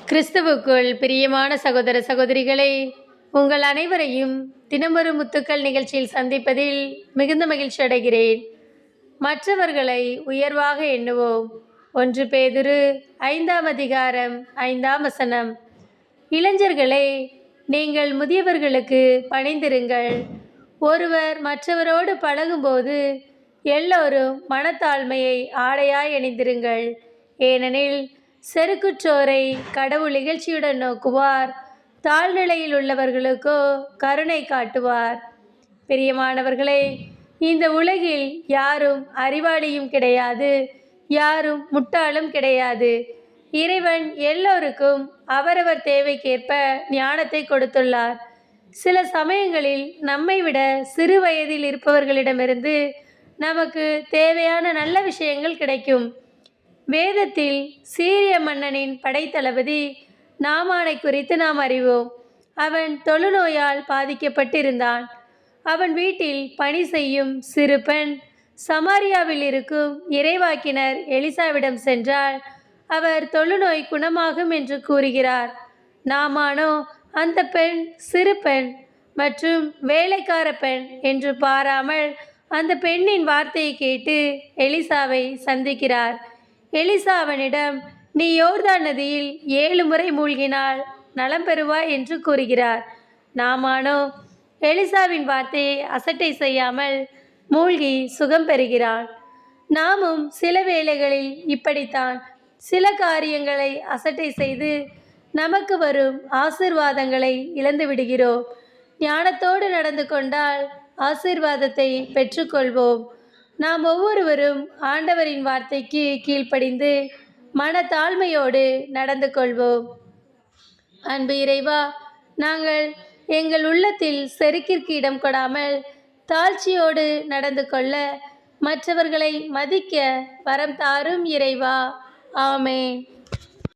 கிறிஸ்துவுக்குள் பிரியமான சகோதர சகோதரிகளே, உங்கள் அனைவரையும் தினமொரு முத்துக்கள் நிகழ்ச்சியில் சந்திப்பதில் மிகுந்த மகிழ்ச்சி அடைகிறேன். மற்றவர்களை உயர்வாக எண்ணுவோம். 1 பேதுரு 5ஆம் அதிகாரம் 5ஆம் வசனம். இளைஞர்களே, நீங்கள் முதியவர்களுக்கு பணிந்திருங்கள். ஒருவர் மற்றவரோடு பழகும்போது எல்லோரும் மனத்தாழ்மையை ஆடையாய் அணிந்திருங்கள். ஏனெனில் செருக்குற்றோரை கடவுள் இகழ்ச்சியுடன் நோக்குவார், தாழ்நிலையில் உள்ளவர்களுக்கோ கருணை காட்டுவார். பிரியமானவர்களே, இந்த உலகில் யாரும் அறிவாளியும் கிடையாது, யாரும் முட்டாளும் கிடையாது. இறைவன் எல்லோருக்கும் அவரவர் தேவைக்கேற்ப ஞானத்தை கொடுத்துள்ளார். சில சமயங்களில் நம்மை விட சிறு வயதில் இருப்பவர்களிடமிருந்து நமக்கு தேவையான நல்ல விஷயங்கள் கிடைக்கும். வேதத்தில் சீரிய மன்னனின் படைத்தளபதி நாமானை குறித்து நாம் அறிவோம். அவன் தொழுநோயால் பாதிக்கப்பட்டிருந்தான். அவன் வீட்டில் பணி செய்யும் சிறு பெண் சமாரியாவில் இருக்கும் இறைவாக்கினர் எலிசாவிடம் சென்றால் அவர் தொழுநோய் குணமாகும் என்று கூறுகிறார். நாமானோ அந்த பெண் சிறு பெண் மற்றும் வேலைக்கார பெண் என்று பாராமல் அந்த பெண்ணின் வார்த்தையை கேட்டு எலிசாவை சந்திக்கிறார். எலிசா அவனிடம், நீ யோர்தான் நதியில் 7 முறை மூழ்கினால் நலம் பெறுவாய் என்று கூறுகிறார். நாமானோ எலிசாவின் வார்த்தையை அசட்டை செய்யாமல் மூழ்கி சுகம் பெறுகிறான். நாமும் சில வேளைகளில் இப்படித்தான் சில காரியங்களை அசட்டை செய்து நமக்கு வரும் ஆசீர்வாதங்களை இழந்து விடுகிறோம். ஞானத்தோடு நடந்து கொண்டால் ஆசீர்வாதத்தை பெற்றுக்கொள்வோம். நாம் ஒவ்வொருவரும் ஆண்டவரின் வார்த்தைக்கு கீழ்ப்படிந்து மனத்தாழ்மையோடு நடந்து கொள்வோம். அன்பு இறைவா, நாங்கள் எங்கள் உள்ளத்தில் செருக்கிற்கு இடம் கொடாமல் தாழ்ச்சியோடு நடந்து கொள்ள மற்றவர்களை மதிக்க வரம் தாரும் இறைவா. ஆமென்.